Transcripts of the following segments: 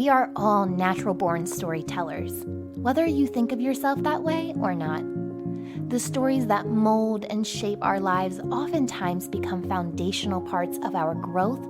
We are all natural-born storytellers, whether you think of yourself that way or not. The stories that mold and shape our lives oftentimes become foundational parts of our growth,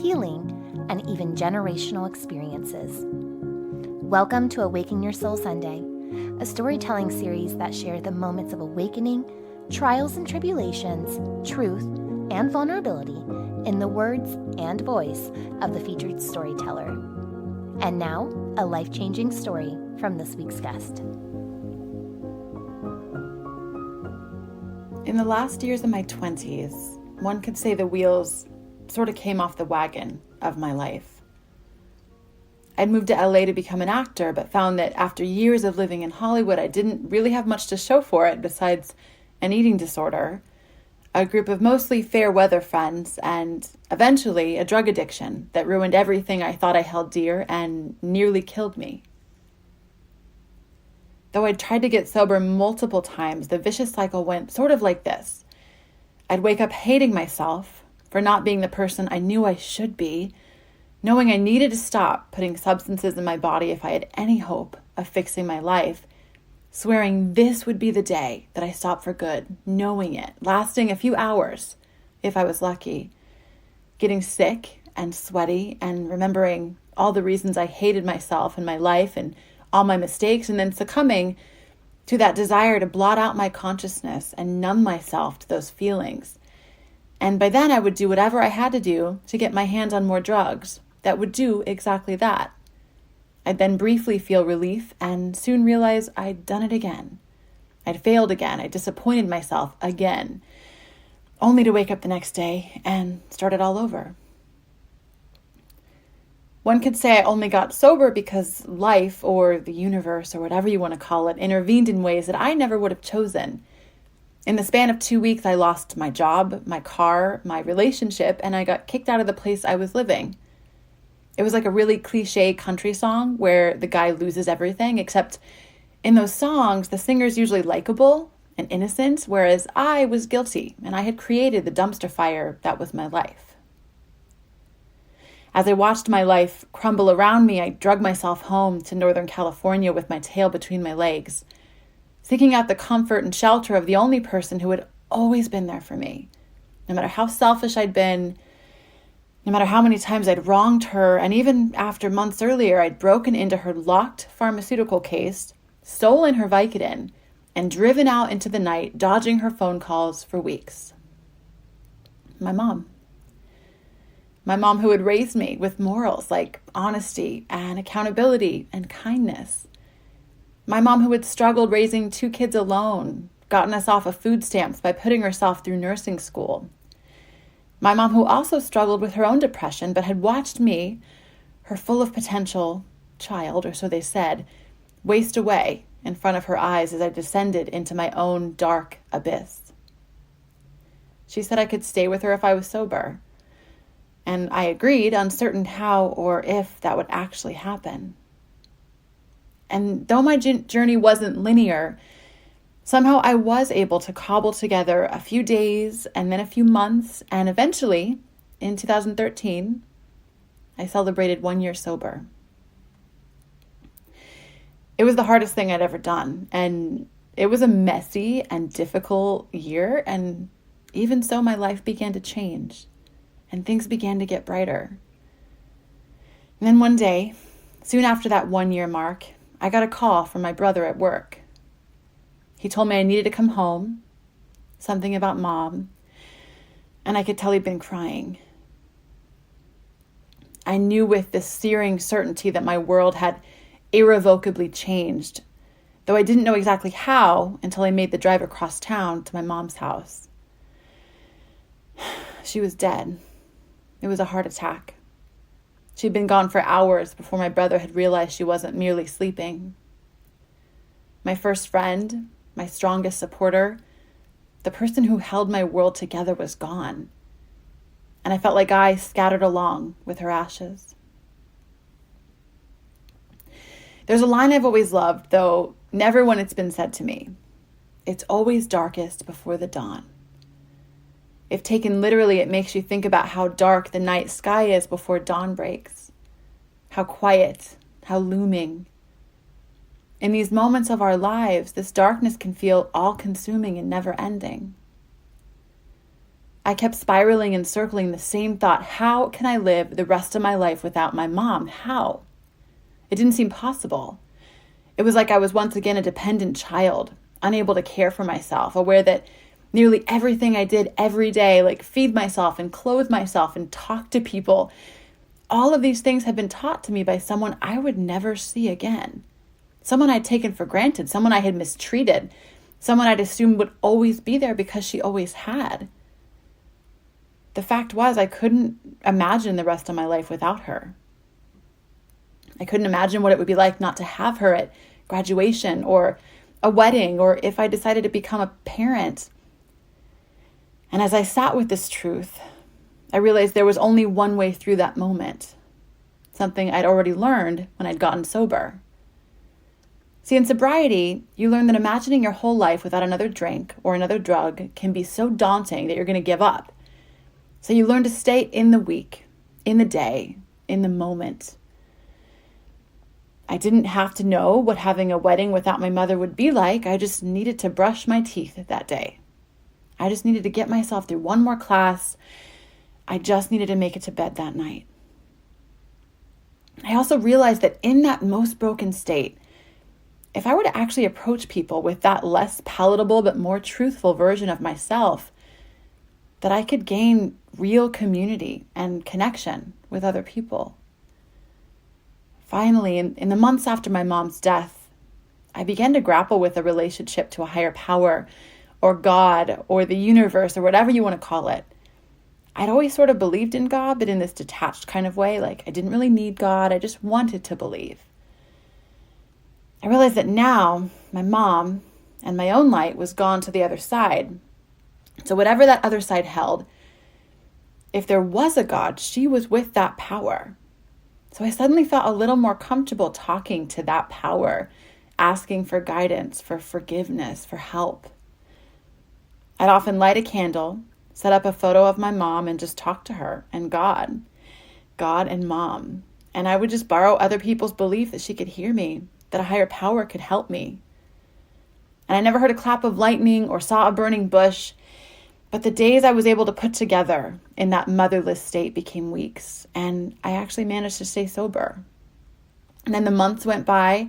healing, and even generational experiences. Welcome to Awaken Your Soul Sunday, a storytelling series that shares the moments of awakening, trials and tribulations, truth, and vulnerability in the words and voice of the featured storyteller. And now, a life-changing story from this week's guest. In the last years of my 20s, one could say the wheels sort of came off the wagon of my life. I'd moved to LA to become an actor, but found that after years of living in Hollywood, I didn't really have much to show for it besides an eating disorder, a group of mostly fair weather friends, and eventually a drug addiction that ruined everything I thought I held dear and nearly killed me. Though I'd tried to get sober multiple times, the vicious cycle went sort of like this. I'd wake up hating myself for not being the person I knew I should be, knowing I needed to stop putting substances in my body if I had any hope of fixing my life, swearing this would be the day that I stopped for good, knowing it, lasting a few hours if I was lucky, getting sick and sweaty and remembering all the reasons I hated myself and my life and all my mistakes, and then succumbing to that desire to blot out my consciousness and numb myself to those feelings. And by then I would do whatever I had to do to get my hands on more drugs that would do exactly that. I'd then briefly feel relief and soon realize I'd done it again. I'd failed again. I disappointed myself again, only to wake up the next day and start it all over. One could say I only got sober because life, or the universe, or whatever you want to call it, intervened in ways that I never would have chosen. In the span of 2 weeks, I lost my job, my car, my relationship, and I got kicked out of the place I was living. It was like a really cliche country song where the guy loses everything, except in those songs, the singer's usually likable and innocent, whereas I was guilty, and I had created the dumpster fire that was my life. As I watched my life crumble around me, I drug myself home to Northern California with my tail between my legs, seeking out the comfort and shelter of the only person who had always been there for me. No matter how selfish I'd been, no matter how many times I'd wronged her, and even after months earlier, I'd broken into her locked pharmaceutical case, stolen her Vicodin, and driven out into the night, dodging her phone calls for weeks. My mom who had raised me with morals like honesty and accountability and kindness. My mom who had struggled raising 2 kids alone, gotten us off of food stamps by putting herself through nursing school. My mom who also struggled with her own depression, but had watched me, her full of potential child, or so they said, waste away in front of her eyes as I descended into my own dark abyss. She said I could stay with her if I was sober. And I agreed, uncertain how or if that would actually happen. And though my journey wasn't linear, somehow I was able to cobble together a few days and then a few months, and eventually, in 2013, I celebrated 1 year sober. It was the hardest thing I'd ever done, and it was a messy and difficult year, and even so, my life began to change. And things began to get brighter. And then one day, soon after that 1 year mark, I got a call from my brother at work. He told me I needed to come home, something about Mom, and I could tell he'd been crying. I knew with this searing certainty that my world had irrevocably changed, though I didn't know exactly how until I made the drive across town to my mom's house. She was dead. It was a heart attack. She'd been gone for hours before my brother had realized she wasn't merely sleeping. My first friend, my strongest supporter, the person who held my world together was gone. And I felt like I scattered along with her ashes. There's a line I've always loved, though never when it's been said to me. It's always darkest before the dawn. If taken literally, it makes you think about how dark the night sky is before dawn breaks, how quiet, how looming. In these moments of our lives, this darkness can feel all-consuming and never-ending. I kept spiraling and circling the same thought: how can I live the rest of my life without my mom? How? It didn't seem possible. It was like I was once again a dependent child, unable to care for myself, aware that nearly everything I did every day, like feed myself and clothe myself and talk to people, all of these things had been taught to me by someone I would never see again. Someone I'd taken for granted, someone I had mistreated, someone I'd assumed would always be there because she always had. The fact was, I couldn't imagine the rest of my life without her. I couldn't imagine what it would be like not to have her at graduation or a wedding, or if I decided to become a parent. And as I sat with this truth, I realized there was only one way through that moment, something I'd already learned when I'd gotten sober. See, in sobriety, you learn that imagining your whole life without another drink or another drug can be so daunting that you're going to give up. So you learn to stay in the week, in the day, in the moment. I didn't have to know what having a wedding without my mother would be like. I just needed to brush my teeth that day. I just needed to get myself through one more class. I just needed to make it to bed that night. I also realized that in that most broken state, if I were to actually approach people with that less palatable but more truthful version of myself, that I could gain real community and connection with other people. Finally, in the months after my mom's death, I began to grapple with a relationship to a higher power or God or the universe or whatever you want to call it. I'd always sort of believed in God, but in this detached kind of way. Like I didn't really need God. I just wanted to believe. I realized that now my mom and my own light was gone to the other side. So whatever that other side held, if there was a God, she was with that power. So I suddenly felt a little more comfortable talking to that power, asking for guidance, for forgiveness, for help. I'd often light a candle, set up a photo of my mom, and just talk to her and God and mom. And I would just borrow other people's belief that she could hear me, that a higher power could help me. And I never heard a clap of lightning or saw a burning bush. But the days I was able to put together in that motherless state became weeks, and I actually managed to stay sober. And then the months went by,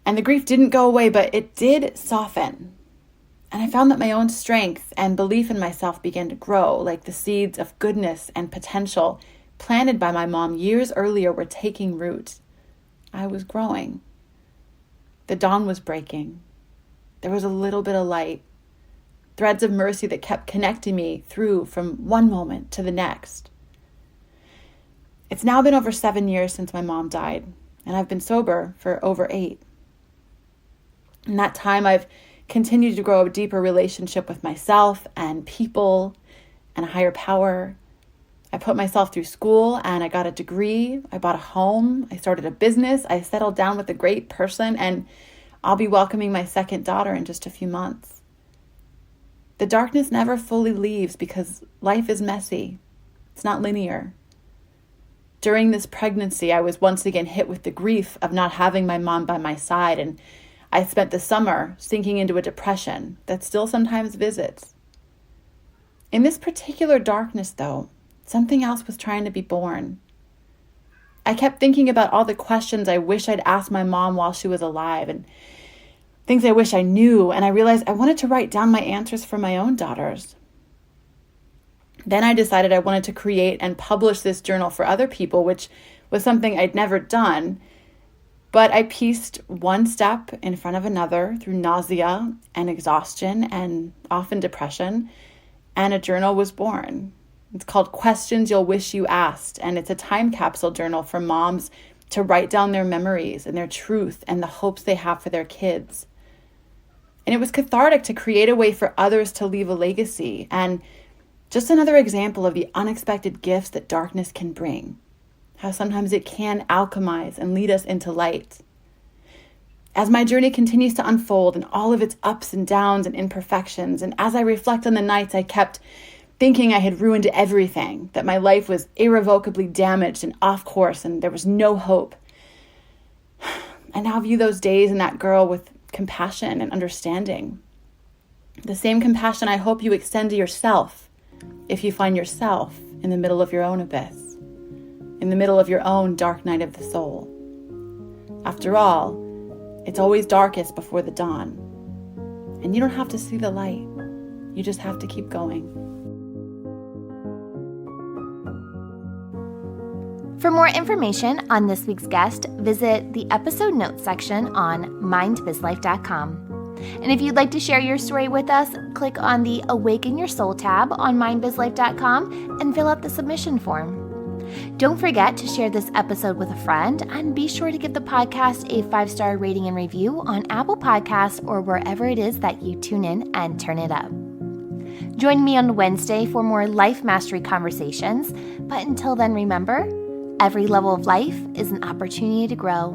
and the grief didn't go away, but it did soften. And I found that my own strength and belief in myself began to grow, like the seeds of goodness and potential planted by my mom years earlier were taking root. I was growing. The dawn was breaking. There was a little bit of light. Threads of mercy that kept connecting me through from one moment to the next. It's now been over 7 years since my mom died, and I've been sober for over 8. In that time, I've continued to grow a deeper relationship with myself and people and a higher power. I put myself through school and I got a degree. I bought a home. I started a business. I settled down with a great person, and I'll be welcoming my second daughter in just a few months. The darkness never fully leaves because life is messy. It's not linear. During this pregnancy, I was once again hit with the grief of not having my mom by my side, and I spent the summer sinking into a depression that still sometimes visits. In this particular darkness, though, something else was trying to be born. I kept thinking about all the questions I wish I'd asked my mom while she was alive, and things I wish I knew, and I realized I wanted to write down my answers for my own daughters. Then I decided I wanted to create and publish this journal for other people, which was something I'd never done. But I pieced one step in front of another through nausea and exhaustion and often depression, and a journal was born. It's called Questions You'll Wish You Asked, and it's a time capsule journal for moms to write down their memories and their truth and the hopes they have for their kids. And it was cathartic to create a way for others to leave a legacy, and just another example of the unexpected gifts that darkness can bring, how sometimes it can alchemize and lead us into light. As my journey continues to unfold in all of its ups and downs and imperfections, and as I reflect on the nights I kept thinking I had ruined everything, that my life was irrevocably damaged and off course and there was no hope. I now view those days and that girl with compassion and understanding. The same compassion I hope you extend to yourself if you find yourself in the middle of your own abyss, in the middle of your own dark night of the soul. After all, it's always darkest before the dawn. And you don't have to see the light. You just have to keep going. For more information on this week's guest, visit the episode notes section on mindbizlife.com. And if you'd like to share your story with us, click on the Awaken Your Soul tab on mindbizlife.com and fill out the submission form. Don't forget to share this episode with a friend, and be sure to give the podcast a 5-star rating and review on Apple Podcasts or wherever it is that you tune in and turn it up. Join me on Wednesday for more life mastery conversations, but until then, remember, every level of life is an opportunity to grow.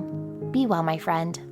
Be well, my friend.